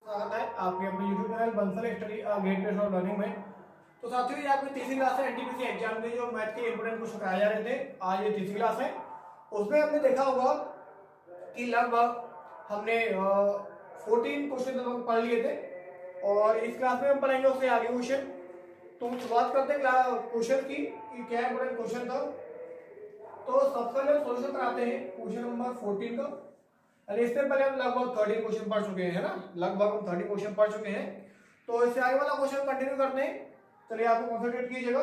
स्वागत है आपके अपने YouTube channel Bansal study gate based और लर्निंग में। तो साथियों, ये आपकी तीसरी क्लास है एनटीपीसी एग्जाम के जो मैथ के इंपोर्टेंट क्वेश्चन कराए जा रहे थे। आज ये तीसरी क्लास है। उसमें हमने देखा होगा कि लगभग हमने 14 क्वेश्चन लगभग पढ़ लिए थे और इस क्लास में हम पढ़ेंगे उससे आगे क्वेश्चन। तो हम शुरुआत करते हैं क्वेश्चन की कि क्या इंपोर्टेंट क्वेश्चन था। तो सबसे पहले सोल्यूशन कराते हैं क्वेश्चन नंबर 14 का। अरे इससे पहले हम लगभग 30 क्वेश्चन पढ़ चुके हैं ना, लगभग हम 30 क्वेश्चन पढ़ चुके हैं। तो इससे आगे वाला क्वेश्चन कंटिन्यू करते हैं। चलिए, आपको कॉन्सेंट्रेट कीजिएगा।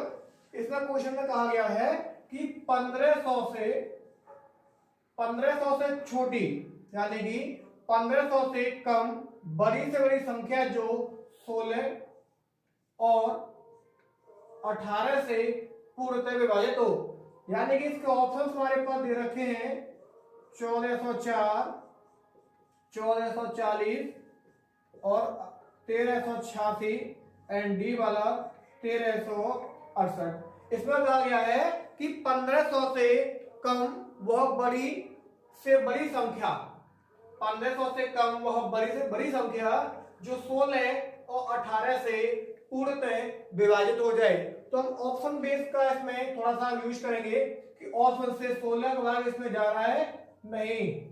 इसमें क्वेश्चन में कहा गया है कि 1500 से छोटी यानी कि 1500 से कम बड़ी से बड़ी संख्या जो 16 और 18 से पूर्णतः विभाजित हो। यानी कि इसके ऑप्शंस हमारे पास दे रखे हैं 1404, 1440 और 1386 एंड डी वाला 1368। इसमें कहा गया है कि 1500 से कम वह बड़ी से बड़ी संख्या, 1500 से कम वह बड़ी से बड़ी संख्या जो 16 और 18 से पूर्णतः विभाजित हो जाए। तो हम ऑप्शन बेस का इसमें थोड़ा सा यूज करेंगे कि ऑप्शन से 16 का भाग इसमें जा रहा है नहीं,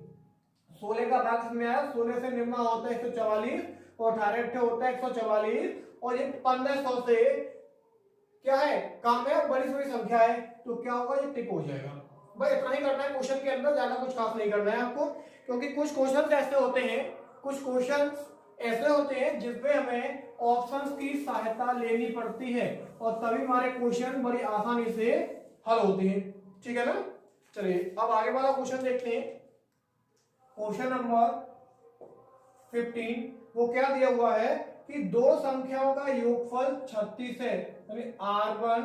16 का भाग इसमें आया, 16 से निम्न होता है 144 और 18 होता है 144 और ये 1500 से क्या है, कम है, बड़ी से बड़ी संख्या है। तो क्या होगा, ये टिक हो जाएगा। भाई इतना ही करना है क्वेश्चन के अंदर, ज्यादा कुछ खास नहीं करना है आपको, क्योंकि कुछ क्वेश्चन ऐसे होते हैं, कुछ क्वेश्चन ऐसे होते हैं जिसमें हमें ऑप्शंस की सहायता लेनी पड़ती है और तभी हमारे क्वेश्चन बड़ी आसानी से हल होते हैं। ठीक है ना। चलिए अब आगे वाला क्वेश्चन देखते हैं। क्वेश्चन नंबर 15 वो क्या दिया हुआ है कि दो संख्याओं का योगफल 36 है, यानी R1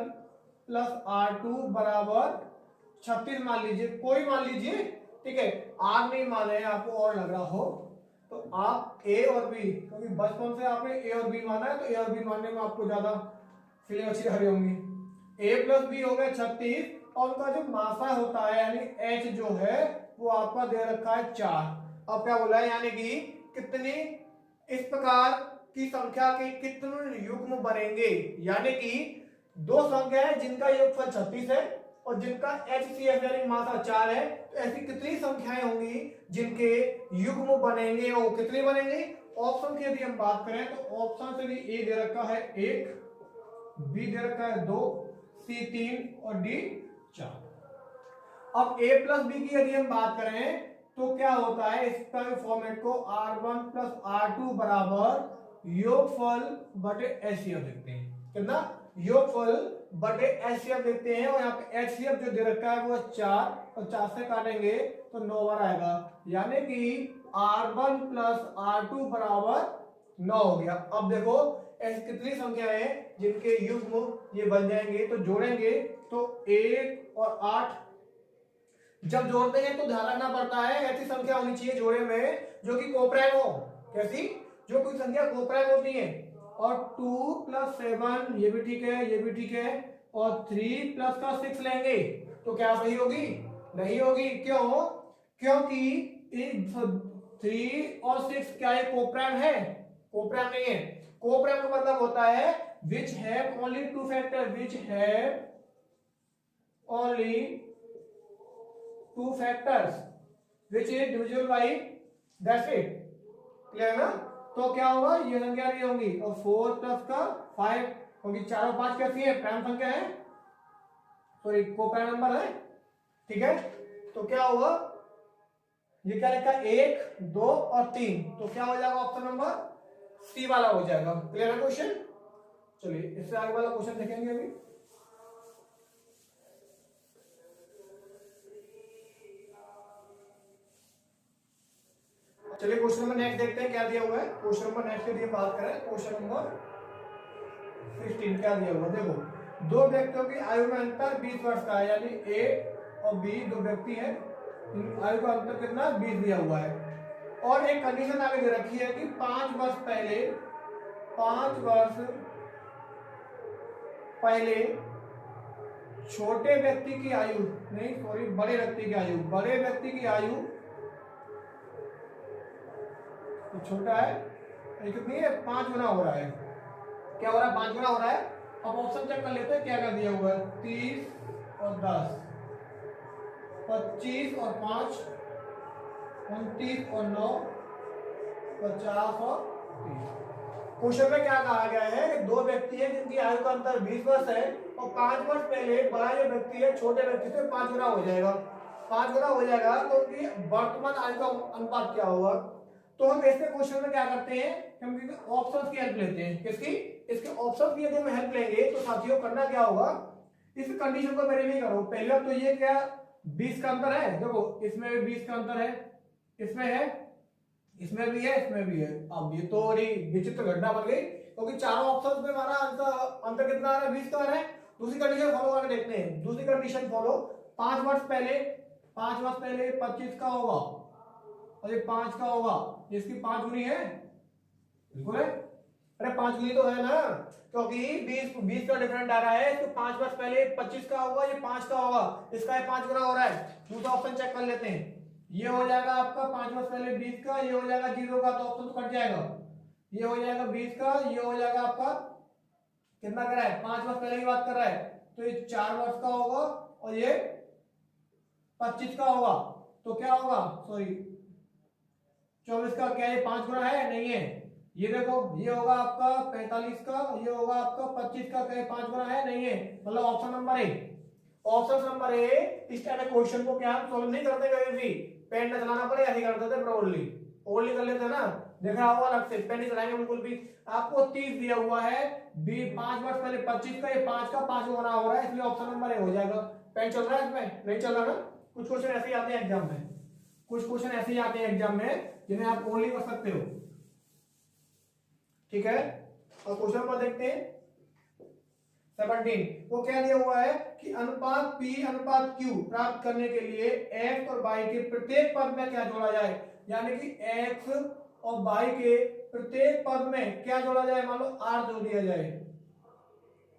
प्लस R2 बराबर 36 मान लीजिए, कोई मान लीजिए, ठीक है। R नहीं माने, आपको और लग रहा हो तो आप A और B, क्योंकि बचपन से आपने A और B माना है तो A और B मानने में आपको ज्यादा फीलिंग अच्छी रही होंगी। A प्लस B हो गया 36 और उनका जो मासा होता है यानी H जो है वो आपका दे रखा है 4। अब क्या बोला है, यानी कि कितनी इस प्रकार की संख्या के कितने युग्म बनेंगे। यानी कि दो संख्या है जिनका योगफल 36 है और जिनका HCF यानी मासा 4 है, तो ऐसी कितनी संख्याएं होंगी जिनके युग्म बनेंगे और कितने बनेंगे। ऑप्शन की यदि हम बात करें तो ऑप्शन से भी A दे रखा है 1, B दे रखा है 2, C 3 और D 4। अब A प्लस B की यदि हम बात करें तो क्या होता है, इसका फॉर्मेट को R1 प्लस R2 बराबर योगफल बटे HCF देखते हैं। कितना, योगफल बटे HCF देखते हैं और यहाँ पे HCF जो दे रखा है वो 4 और 4 से काटेंगे तो 9 बार आएगा, यानी कि R1 प्लस R2 बराबर 9 हो गया। अब देखो ऐसी कितनी संख्या है जिनके युग्म ये बन जाएंगे, तो जोड़ेंगे तो 1 और 8 जब जोड़ते हैं तो ध्यान रखना पड़ता है ऐसी संख्या होनी चाहिए जोड़े में जो कि कोप्राइम हो। कैसी, जो कोई संख्या कोप्राइम होती है। और 2 प्लस 7 ये भी ठीक है, ये भी ठीक है, और 3 प्लस का 6 लेंगे तो क्या सही होगी, नहीं होगी। क्यों, क्योंकि 3 और 6 क्या है, कोप्राइम है, कोप्राइम नहीं है। कोप्राइम का मतलब होता है which have only two factor, which have only two factors which is divisible by, that's it, clear ना। तो क्या होगा, ये संख्या नहीं होंगी और 4 प्लस का 5 होगी, 4 और 5 कैसी है, प्राइम संख्या है, सॉरी को प्राइम नंबर है, ठीक है। तो क्या होगा, ये क्या लिखा, 1, 2 और 3, तो क्या हो जाएगा, ऑप्शन नंबर सी वाला हो जाएगा। क्लियर है क्वेश्चन। चलिए इससे आगे वाला क्वेश्चन देखेंगे अभी। चलिए क्वेश्चन नंबर नेक्स्ट देखते हैं क्या दिया हुआ है। क्वेश्चन नंबर नेक्स्ट की बात करें, क्वेश्चन नंबर 16 क्या दिया हुआ है, देखो दो व्यक्तियों की आयु में अंतर 20 वर्ष का है, यानी A और B दो व्यक्ति हैं, आयु का अंतर कितना 20 दिया हुआ है। और एक कंडीशन आगे दे रखी है कि 5 वर्ष पहले छोटे व्यक्ति की आयु, नहीं सॉरी बड़े व्यक्ति की आयु तो छोटा है ये कितनी है, 5 गुना हो रहा है। क्या हो रहा है, 5 गुना हो रहा है। अब ऑप्शन चेक कर लेते हैं क्या क्या दिया हुआ है। 30 और 10, 25 और 5, 29 और 9, 50 और 30। क्वेश्चन में क्या कहा गया है कि दो व्यक्ति है जिनकी आयु का अंतर 20 वर्ष है और 5 वर्ष पहले बड़ा जो व्यक्ति है छोटे व्यक्ति से 5 गुना हो जाएगा। 5 गुना हो जाएगा तो उनकी वर्तमान आयु का अनुपात क्या होगा। तो हम ऐसे क्वेश्चन में क्या करते हैं, हम ऑप्शंस की हेल्प लेते हैं। किसकी, इसके ऑप्शंस की यदि हम हेल्प लेंगे तो साथियों करना क्या होगा, इस कंडीशन को मेरे नहीं करो। पहले तो ये क्या 20 का अंतर है, देखो इसमें भी 20 का अंतर है, इसमें है, इसमें भी है, इसमें भी है। अब ये तो बड़ी विचित्र घटना बन गई क्योंकि चारों ऑप्शंस में हमारा अंतर कितना आ रहा है, 20 का आ रहा है। दूसरी कंडीशन फॉलो करके देखते हैं। दूसरी कंडीशन फॉलो, 5 वर्ष पहले 25 का होगा और ये 5 का होगा, इसकी 5 गुनी है, बिल्कुल है। अरे 5 गुनी तो है ना, क्योंकि 20 का डिफरेंट आ रहा है। तो 5 वर्ष पहले 25 का होगा, ये 5 का होगा, इसका 5 गुना हो रहा है। दूसरा ऑप्शन चेक कर लेते हैं। ये हो जाएगा आपका 5 वर्ष पहले 20 का, ये हो जाएगा 0 का, तो ऑप्शन तो कट जाएगा। ये हो जाएगा 20 का, ये हो जाएगा आपका कितना कर रहा है, 5 वर्ष पहले की बात कर रहा है, तो ये 4 वर्ष का होगा और ये 25 का होगा। तो क्या होगा, सॉरी 24 का, क्या ये 5 गुना है, नहीं है। ये देखो ये होगा आपका 45 का, ये होगा आपका 25 का, क्या 5 गुना है, नहीं है। मतलब option number A, option number A. इस टाइप के क्वेश्चन को क्या हम सॉल्व नहीं करते कभी भी, पेन न चलाना पड़े, ऐसे करते थे ओनली कर लेते हैं ना, देखा होगा अलग से, पेन नहीं चलाएंगे बिल्कुल भी। आपको 30 दिया हुआ है, 5 वर्ष पहले 25 का, ये 5 का 5 गुना हो रहा है, इसलिए ऑप्शन नंबर ए हो जाएगा। पेन चल रहा है इसमें, नहीं चल रहा ना। कुछ क्वेश्चन ऐसे ही आते हैं एग्जाम में, कुछ क्वेश्चन ऐसे ही आते हैं एग्जाम में जिन्हें आप ओनली कर सकते हो, ठीक है। और क्वेश्चन नंबर देखते हैं 17। वो क्या दिया हुआ है कि अनुपात P अनुपात Q प्राप्त करने के लिए x और y के प्रत्येक पद में क्या जोड़ा जाए, यानी कि x और y के प्रत्येक पद में क्या जोड़ा जाए, मान लो r जोड़ दिया जाए,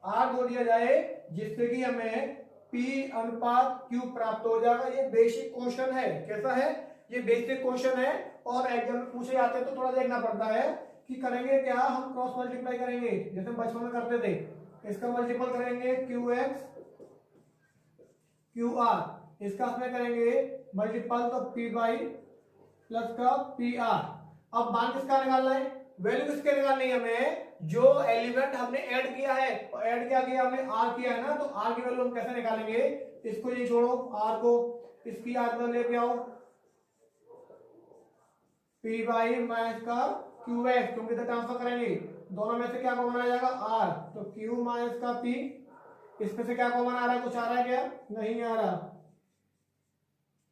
r जोड़ दिया जाए, जिससे कि हमें P अनुपात Q प्राप्त हो जाएगा। ये बेसिक क्वेश्चन है, कैसा है, ये बेसिक क्वेश्चन है और एग्जाम में पूछे जाते हैं तो थोड़ा देखना पड़ता है कि करेंगे क्या, हम क्रॉस मल्टीप्लाई करेंगे जैसे हम बचपन में करते थे। इसका मल्टीपल करेंगे QX QR, इसका इसमें करेंगे मल्टीपल तो PY प्लस का PR। अब मान किसका निकालना है, वैल्यू किसके निकालनी है, हमें जो एलिमेंट हमने ऐड किया है, और ऐड क्या किया हमने, R किया है ना, तो R की वैल्यू हम कैसे निकालेंगे, इसको ये छोड़ो, R को इसकी याद में लेके आओ, PY माइनस का QX, क्योंकि तो ट्रांसफर करेंगे दोनों में से क्या कॉमन आ जाएगा R, तो Q माइनस का P, इसमें से क्या कॉमन आ रहा है, कुछ आ रहा है क्या, नहीं आ रहा,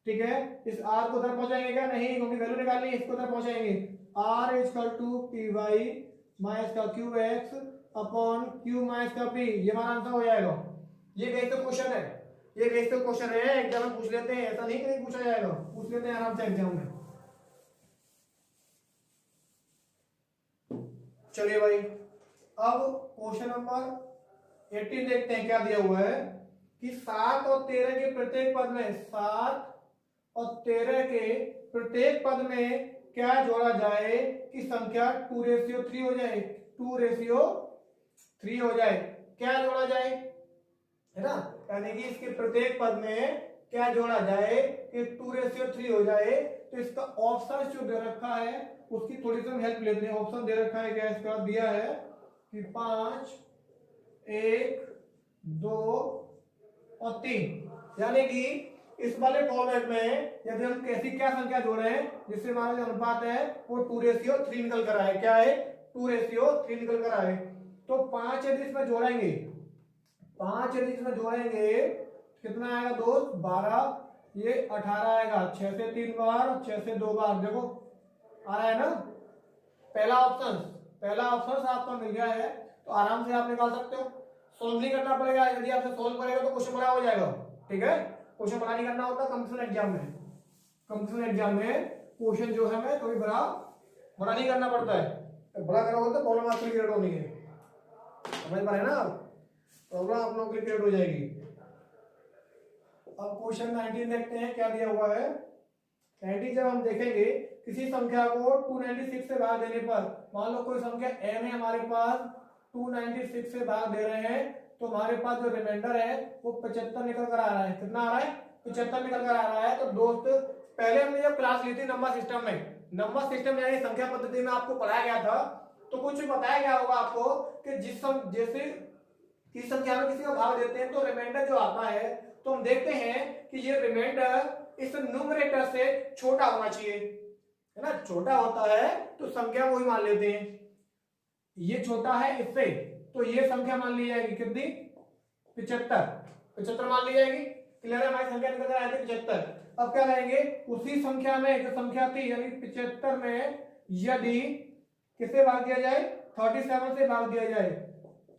ठीक है। इस R को उधर पहुंचाएंगे क्या, नहीं, क्योंकि वैल्यू निकालनी है, इसको उधर पहुंचाएंगे। R equal to PY minus का QX अपॉन Q माइनस का P, ये हमारा आंसर हो जाएगा। ये बेसिक क्वेश्चन है, ये बेसिक क्वेश्चन है, एग्जाम में पूछ लेते हैं, ऐसा नहीं कि नहीं पूछा जाएगा, पूछ लेते हैं आराम से एग्जाम में। चलिए भाई, अब क्वेश्चन नंबर 18 देखते हैं क्या दिया हुआ है कि 7 और 13 के प्रत्येक पद में, 7 और 13 के प्रत्येक पद में क्या जोड़ा जाए कि संख्या 2:3 हो जाए, 2:3 हो जाए, क्या जोड़ा जाए, है ना, यानी कि इसके प्रत्येक पद में क्या जोड़ा जाए कि 2:3 हो जाए। तो इसका ऑप्शन जो दे रखा है उसकी थोड़ी सी हम हेल्प लेते हैं। ऑप्शन दे रखा है क्या, इसका दिया है कि 5, 1, 2 और 3, यानी कि इस वाले फॉर्मेट में यदि हम कैसी क्या संख्या जोड़े हैं जिससे हमारा जो अनुपात है वो 2:3 निकल कर आए, क्या है 2:3 निकल कर आए। तो 5 यदि इसमें जोड़ेंगे, 5 यदि इसमें जोड़ेंगे कितना आएगा दोस्त, 12, ये 18 आएगा, 6 से 3 बार, 6 से 2 बार, देखो आ रहा है ना। पहला ऑप्शन आपका मिल गया है तो आराम से आप निकाल सकते हो, सोल्व नहीं करना पड़ेगा। यदि आपसे सोल्व करेगा तो क्वेश्चन बड़ा हो जाएगा, ठीक है। क्वेश्चन बड़ा नहीं करना होता कंपटीशन एग्जाम में, कंपटीशन एग्जाम में क्वेश्चन जो है हमें कभी बड़ा नहीं करना पड़ता है। बड़ा करोगे तो प्रॉब्लम आपकी क्रिएट होनी है, समझ पा रहे ना, प्रॉब्लम आप लोगों की क्रिएट हो जाएगी। अब क्वेश्चन 19 देखते हैं क्या दिया हुआ है यानी जब हम देखेंगे किसी संख्या को 296 से भाग देने पर, मान लो कोई संख्या n है हमारे पास, 296 से भाग दे रहे हैं, तो हमारे पास जो रिमाइंडर है वो 75 निकल कर आ रहा है। कितना आ रहा है? 75 निकल कर आ रहा है। तो दोस्त पहले हमने जब क्लास ली थी नंबर सिस्टम में, नंबर सिस्टम यानी संख्या पद्धति में आपको पढ़ाया गया था, तो कुछ बताया गया होगा आपको कि जैसे किसी संख्या में किसी का भाग देते हैं तो रिमाइंडर जो आता है, तो हम देखते हैं कि ये रिमाइंडर इस न्यूमरेटर से छोटा होना चाहिए, है ना। छोटा होता है तो संख्या वही मान लेते हैं, ये छोटा है इससे, तो ये संख्या मान ली जाएगी कितनी? 75 मान ली जाएगी। क्लियर है? हमारी संख्या निकल आए थे 75। अब क्या करेंगे, उसी संख्या में जो संख्या थी यानी 75 में यदि किससे भाग दिया जाए? 37 से भाग दिया जाए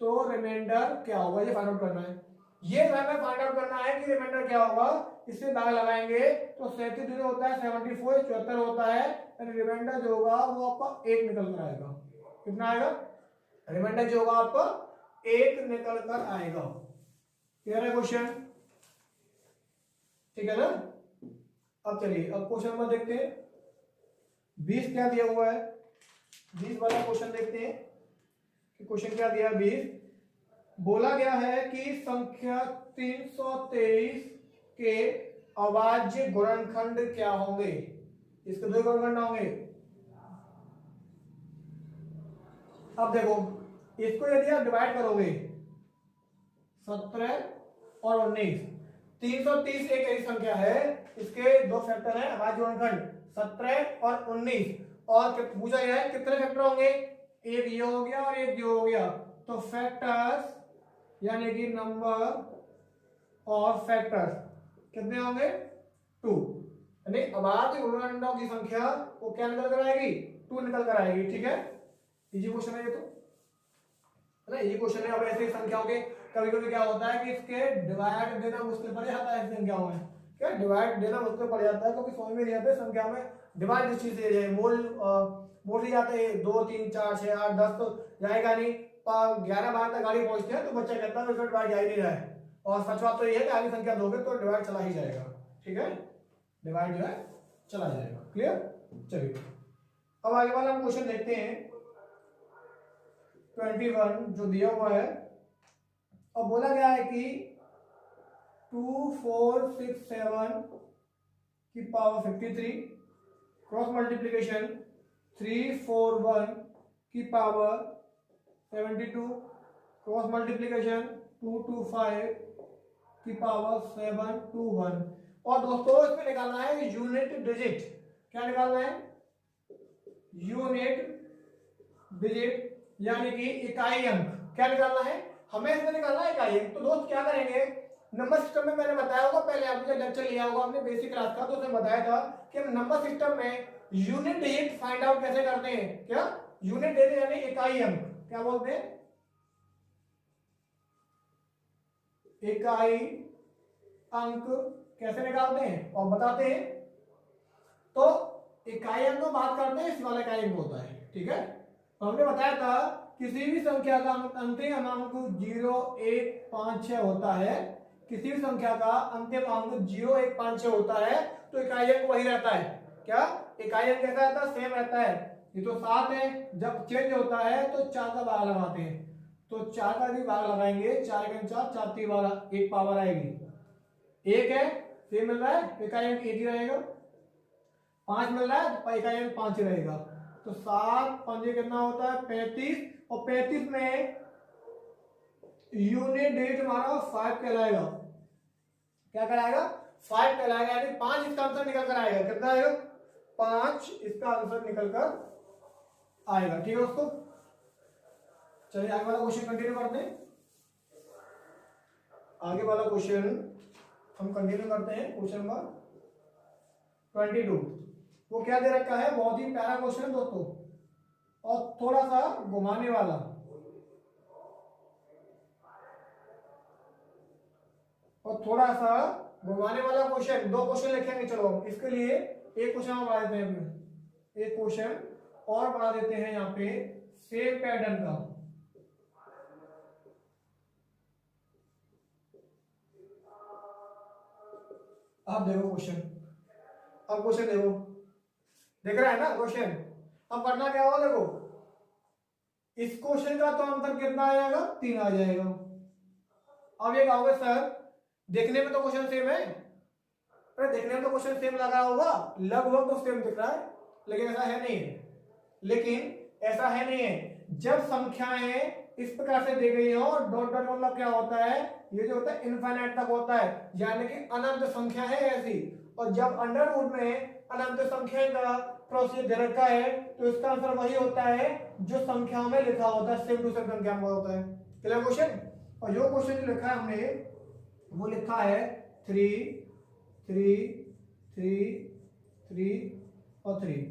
तो रिमाइंडर क्या होगा, ये फाइंड आउट करना है। ये हमें फाइंड आउट करना है कि रिमाइंडर क्या होगा। इससे भाग लगाएंगे तो 37 दूनी होता है 74, 74 होता है, यानी रिमाइंडर जो होगा वो आपका 1 निकल कर आएगा। कितना आएगा? रिमाइंडर जो होगा आपका 1 निकल कर आएगा। क्लियर है क्वेश्चन? ठीक है ना। अब चलिए अब क्वेश्चन नंबर देखते हैं। 20 क्या दिया हुआ है, 20 वाला क्वेश्चन देखते हैं कि क्वेश्चन क्या दिया। 20 बोला गया है कि संख्या 323 के अभाज्य गुणनखंड क्या होंगे। इसके दो गुणनखंड होंगे। अब देखो इसको यदि आप डिवाइड करोगे 17 और 19, 330 एक ऐसी संख्या है, इसके दो फैक्टर हैं अभाज्य गुणनखंड 17 और 19, और पूछा गया है कितने फैक्टर होंगे, एक ये हो गया और एक ये हो गया। तो फैक्टर्स यानी कि नंबर और फैक्टर्स कितने होंगे? 2। यानी अभाज्य गुणनखंडों की संख्या वो क्या निकल कर आएगी? 2 निकल कर आएगी। ठीक है, इजी क्वेश्चन है ये तो, है ना। इजी क्वेश्चन है। अब ऐसी संख्याओं के कभी कभी क्या होता है कि इसके डिवाइड देना मुश्किल पड़ जाता है। ऐसी संख्याओं में क्या डिवाइड देना मुश्किल पड़ जाता है क्योंकि समझ में नहीं आता संख्या में डिवाइड किस चीज से जाए। बोल ही जाते हैं 2 3 4 6 8 10 तो जाएगा नहीं, 11 बार तक गाड़ी पहुंचते हैं तो बच्चा कहता है डिवाइड जा ही नहीं रहा है। और सच बात तो ये है कि आगे संख्या दोगे तो डिवाइड चला ही जाएगा। ठीक है, डिवाइड जो है चला जाएगा। क्लियर? चलिए अब आगे वाला हम क्वेश्चन देखते हैं 21 जो दिया हुआ है। अब बोला गया है कि 2467 की पावर 53 क्रॉस मल्टीप्लीकेशन 341 की पावर 72 क्रॉस मल्टीप्लीकेशन 225 की पावर 721। और दोस्तों इसमें निकालना है यूनिट डिजिट। क्या निकालना है? यूनिट डिजिट यानी कि इकाई अंक। क्या निकालना है हमें? इसमें निकालना है इकाई अंक। तो दोस्त क्या करेंगे, नंबर सिस्टम में मैंने बताया होगा, पहले आपने लेक्चर लिया होगा आपने बेसिक क्लास का, तो उसमें बताया था कि हम नंबर सिस्टम में यूनिट डिजिट फाइंड आउट कैसे करते हैं। क्या? यूनिट डिजिट यानी इकाई अंक। क्या बोलते हैं? इकाई अंक कैसे निकालते हैं और बताते हैं। तो इकाई अंक को बात करते हैं, इस वाला इकाई अंक होता है। ठीक है, तो हमने बताया था किसी भी संख्या का अंतिम अंक 0 1 5 6 होता है, किसी भी संख्या का अंतिम अंक 0 1 5 6 होता है तो इकाई अंक वही रहता है। क्या इकाई अंक कैसा रहता है? सेम रहता है। ये तो 7 है, जब चेंज होता है तो 4 का भाग लगाते हैं, तो 4 का भी भाग लगाएंगे, 4 का 4 4 3 वाला एक पावर आएगी। 1 है सेम मिल रहा है, इकाई अंक 1 ही रहेगा। 5 मिल रहा है तो इकाई अंक 5 ही रहेगा। तो 7 5 कितना होता है? 35, और 35 में यूनिट डिजिट हमारा 5 कहलाएगा। क्या कहलाएगा? 5 कहलाएगा, यानी 5 इसका आंसर निकल कर आएगा। कितना आएगा? 5 इसका आंसर निकल कर आएगा। ठीक है दोस्तों, चलिए आगे वाला क्वेश्चन कंटिन्यू करते हैं। आगे वाला क्वेश्चन हम कंटिन्यू करते हैं, क्वेश्चन नंबर 22। वो क्या दे रखा है? बहुत ही प्यारा क्वेश्चन है दोस्तों, और थोड़ा सा घुमाने वाला। और थोड़ा सा घुमाने वाला क्वेश्चन। 2 क्वेश्चन लिखेंगे। चलो इसके लिए एक क्वेश्चन हम बना देते हैं, एक क्वेश्चन और बना देते हैं यहाँ पे सेम पैटर्न का। आप देखो क्वेश्चन, अब क्वेश्चन देखो, देख रहा है ना क्वेश्चन। अब करना क्या होगा, देखो इस क्वेश्चन का तो आंसर कितना आ जाएगा, 3 आ जाएगा। अब ये कहोगे सर देखने में तो क्वेश्चन सेम है, अरे देखने में तो क्वेश्चन सेम लग रहा होगा, लगभग तो सेम दिख रहा है, लेकिन ऐसा है नहीं है। लेकिन ऐसा है नहीं है, जब संख्याएं इस प्रकार से दी गई हो, डॉट डॉट मतलब क्या होता है, ये जो होता है इनफाइनाइट तक होता है, यानी कि अनंत संख्या है ऐसी। और जब अंडर रूट में अनंत संख्या का प्रोसीजर दे रखा है, तो इसका आंसर वही होता है जो संख्याओं में लिखा होता है, सेम टू सेम संख्या में होता है। Clear question. और जो क्वेश्चन जो लिखा है हमने, वो लिखा है 3 3 3 3 और 3।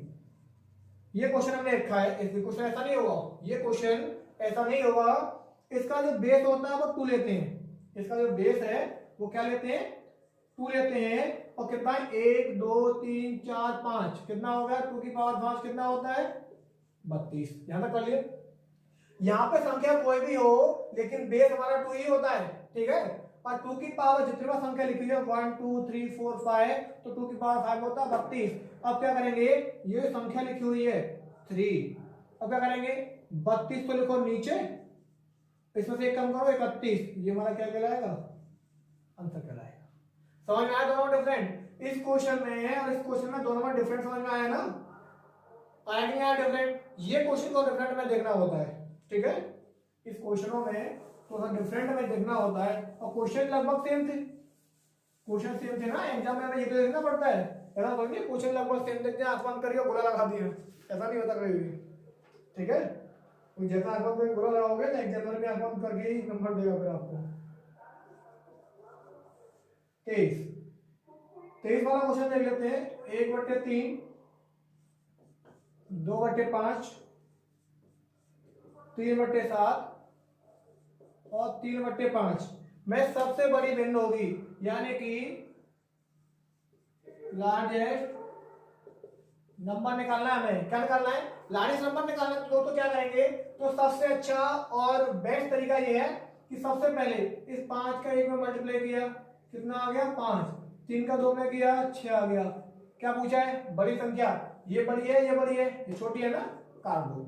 ये क्वेश्चन हमने लिखा है, इस क्वेश्चन ऐसा नहीं होगा, ये क्वेश्चन ऐसा नहीं होगा। इसका जो बेस होता है वो 2 लेते हैं, इसका जो बेस है वो क्या लेते हैं, 2 लेते हैं। और कितना है, 1 2 3 4 5, कितना हो गया, 2 की पावर 5 कितना होता है, 32। यहां तक कर लिए। यहाँ पे संख्या कोई भी हो, लेकिन बेस हमारा 2 ही होता है, ठीक है। और 2 की पावर जितनी बार संख्या लिखी है 1 2 3 4 5, तो 2 की पावर 5 होता है 32। अब क्या करेंगे, ये संख्या लिखी हुई है 3, अब क्या करेंगे, 32 तो लिखो नीचे, इसमें से एक कम करो 31, ये हमारा क्या कहलाएगा, आंसर कहलाएगा। समझ में आया दोनों डिफरेंट, इस क्वेश्चन में और इस क्वेश्चन में दोनों में डिफरेंट समझ में आया ना, आया नहीं आया डिफरेंट। ये क्वेश्चन को डिफरेंट में देखना होता है, ठीक है, इस क्वेश्चनों में थोड़ा डिफरेंट में देखना होता है। और क्वेश्चन लगभग सेम थे, क्वेश्चन सेम थे ना, एग्जाम में हमें ये तो देखना पड़ता है, ऐसा तो नहीं क्वेश्चन लगभग सेम देखते हैं, आसमान करिए गोला लगा दिए, ऐसा नहीं होता कभी भी, ठीक है। तो जैसा आसमान में गोला लगाओगे ना, एग्जामिनर भी आसमान करके ही नंबर देगा फिर आपको। 23 वाला क्वेश्चन देख लेते हैं। 1/3 2/5 3/7 और 3/5 में सबसे बड़ी भिन्न होगी, यानी कि लार्जेस्ट नंबर निकालना है हमें। क्या निकालना है, लार्जेस्ट नंबर निकालना है। तो क्या करेंगे, तो सबसे अच्छा और बेस्ट तरीका ये है कि सबसे पहले इस 5 का 1 में मल्टीप्लाई किया, कितना आ गया 5, 3 का 2 में किया 6 आ गया। क्या पूछा है, बड़ी संख्या, ये बड़ी है ये बड़ी है, ये छोटी है ना, काट दो।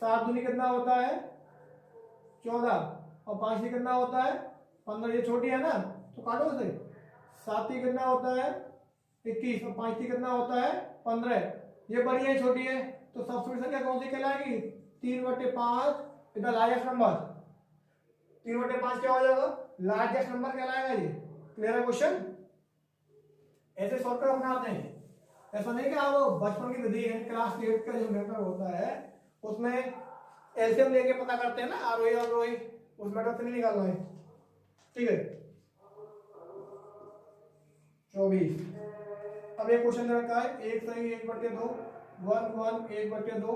7 दूनी कितना होता है 14, और 5 ही कितना होता है 15, ये छोटी है ना, तो काटो इसे। 7 ही कितना होता है 21, और 5 ही कितना होता है 15, ये बड़ी है छोटी है, तो सबसे बड़ी संख्या कौन सी कहलाएगी, 3/5, इधर लार्जेस्ट नंबर। 3/5 क्या हो जाएगा, लार्जेस्ट नंबर कहलाएगा ये। क्लियर है क्वेश्चन। ऐसे शॉर्टकट अपनाते हैं, ऐसा नहीं कि आप बचपन की विधि है, क्लास 8 का जो मेथड होता है उसमें एलसीएम लेके पता करते हैं ना, आरोही और अवरोही, उस मेथड से नहीं निकालना है, ठीक है। 24। अब ये क्वेश्चन दे रखा है 1 सही 1/2 1 1 1/2।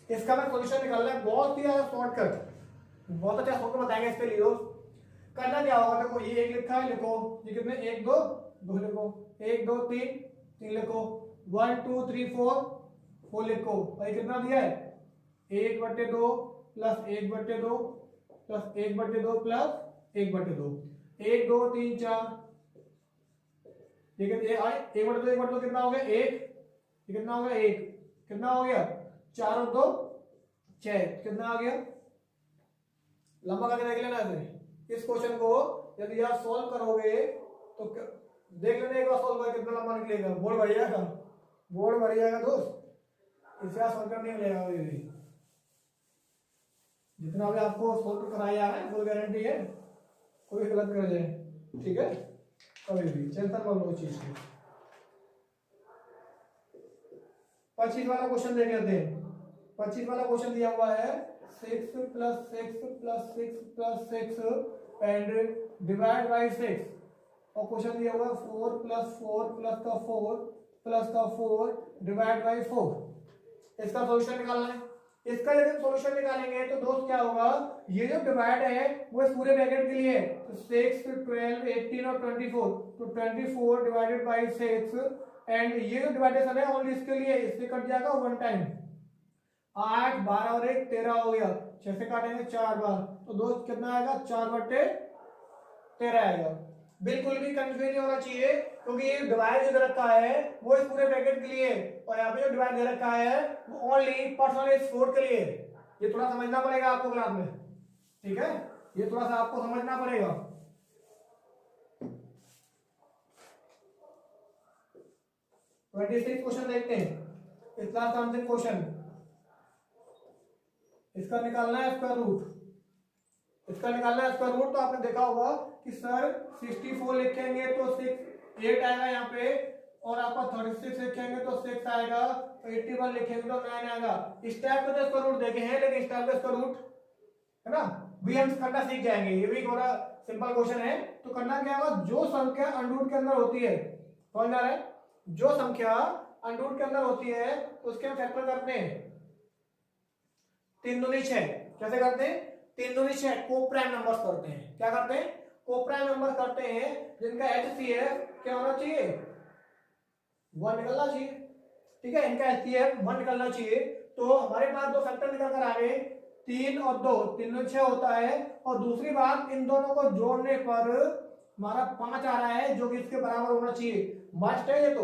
इसका मैं सॉल्यूशन निकालना है, बहुत ही शॉर्टकट, बहुत अच्छा शॉर्टकट बताएंगे इसके लिए। करना क्या होगा, देखो ये 1 लिखा है, लिखो ये कितने 1 2 2 लिखो, 1 2 3 3 लिखो, 1 2 3 4 4 लिखो। और ये कितना दिया है 1/2 प्लस 1/2 प्लस 1/2 प्लस 1/2, 1 2 3 4, ठीक है। 1/2 1/2 कितना हो गया 1, ये कितना हो गया 1, कितना हो गया 4 और 2 6, कितना आ गया, लंबा करके देख लेना इसे। इस क्वेश्चन को यदि आप सॉल्व करोगे तो देख लेना एक बार सॉल्व करके कितना लंबा निकलेगा, बोर्ड भर जाएगा, बोर्ड भर जाएगा दोस्त, इसे आप सॉल्व करने नहीं मिलेगा अभी भी। जितना भी आपको सॉल्व कराया जा रहा है फुल गारंटी है, कोई गलत कर जाए, ठीक है, कभी भी टेंशन मत लो चीज की। 25 वाला क्वेश्चन देख लेते हैं। 25 वाला क्वेश्चन दिया हुआ है 6 + 6 + 6 + 6 एंड डिवाइड बाय 6, और क्वेश्चन दिया हुआ है 4 + 4 + का 4 + का 4 डिवाइड बाय 4। इसका सॉल्यूशन निकालना है। इसका यदि सॉल्यूशन निकालेंगे तो दोस्त क्या होगा, ये जो डिवाइड है वो इस पूरे ब्रैकेट के लिए है, तो 6 12 18 और 24, तो 24 डिवाइडेड बाय 6, एंड ये जो डिवाइडेशन है ओनली इसके लिए, इससे कट जाएगा 1 टाइम, 8 12 और 1 13 हो गया, 6 से काटेंगे 4 बार, तो दोस्त कितना आएगा 4/8, 13 आएगा। बिल्कुल भी कंफ्यूज नहीं होना चाहिए, क्योंकि ये डिवाइड जो दे रखा है वो इस पूरे ब्रैकेट के लिए, और यहाँ पे जो डिवाइड दे रखा है वो ओनली परसेंटेज 4 के लिए। ये थोड़ा समझना पड़ेगा आपको क्लास में, ठीक है, ये थोड़ा सा आपको समझना पड़ेगा। 26 क्वेश्चन देखते हैं, इस क्लास का अंतिम क्वेश्चन। इसका निकालना है स्क्वायर रूट, इसका निकालना है स्क्वायर रूट। तो आपने देखा होगा कि सर 64 लिखेंगे तो 8 आएगा यहाँ पे, और आपका 36 लिखेंगे तो 6 आएगा, 81 लिखेंगे तो 9 आएगा। इस टाइप का स्क्वायर रूट देखे हैं, लेकिन इस टाइप का स्क्वायर रूट है ना भी हम करना सीख जाएंगे। ये भी थोड़ा सिंपल क्वेश्चन है। तो करना क्या होगा, जो संख्या अंडरूट के अंदर होती है, समझ आ रहा है, जो संख्या अंडरूट के अंदर होती है उसके हम फैक्टर करते हैं 3 दूनी 6। कैसे करते हैं, 3 दूनी 6 को प्राइम नंबर्स करते हैं। क्या करते हैं, को प्राइम नंबर करते हैं, जिनका HCF क्या होना चाहिए, 1 निकलना चाहिए, ठीक है, इनका HCF 1 निकलना चाहिए। तो हमारे पास दो फैक्टर निकल कर आ गए, 3 और 2, 3 और 6 होता है। और दूसरी बात, इन दोनों को जोड़ने पर हमारा 5 आ रहा है, जो कि इसके बराबर होना चाहिए, मस्ट है ये। तो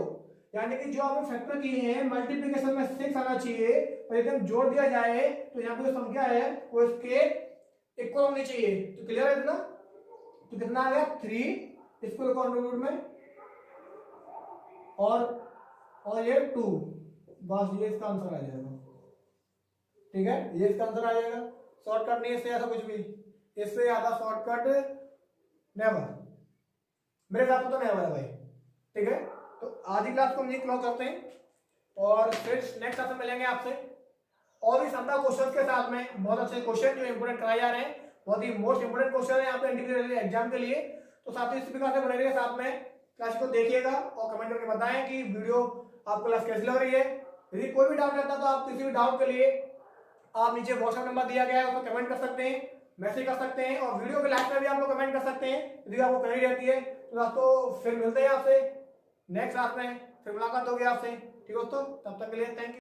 यानी कि जो हमने फैक्टर किए हैं मल्टीप्लिकेशन में 6 आना चाहिए, और यदि हम जोड़ दिया जाए तो यहाँ पे जो संख्या है वो इसके इक्वल होनी चाहिए। तो क्लियर है इतना, तो कितना आ गया 3 इसको कॉन्ट्रीब्यूट में, और ये 2, बस ये इसका आंसर आ जाएगा, ठीक है, ये इसका आंसर आ जाएगा। शॉर्टकट नहीं है इससे ऐसा कुछ भी, इससे ज्यादा शॉर्टकट नेवर, मेरे हिसाब से तो नेवर है भाई, ठीक है। तो आज की क्लास को हम क्लोज करते हैं, और फिर नेक्स्ट क्लास में मिलेंगे आपसे और भी शानदार क्वेश्चंस के साथ में। बहुत अच्छे क्वेश्चन जो इंपोर्टेंट कराए जा रहे हैं, बहुत ही मोस्ट इंपोर्टेंट क्वेश्चन है यहाँ पे इंडिविजुअल एग्जाम के लिए। तो साथ ही इसी प्रकार से बने रहिए साथ में, क्लास को देखिएगा और कमेंट करके बताएं कि वीडियो आपको क्लास कैसी लग रही है। यदि कोई भी डाउट रहता है तो आप किसी भी डाउट के लिए आप नीचे व्हाट्सएप नंबर दिया गया है, उस पर कमेंट कर सकते हैं, मैसेज कर सकते हैं, और वीडियो के लास्ट में भी आप लोग कमेंट कर सकते हैं यदि आपको क्वेरी रहती है। तो दोस्तों फिर मिलते हैं आपसे नेक्स्ट क्लास में, फिर मुलाकात होगी आपसे, ठीक है दोस्तों, तब तक के लिए थैंक यू।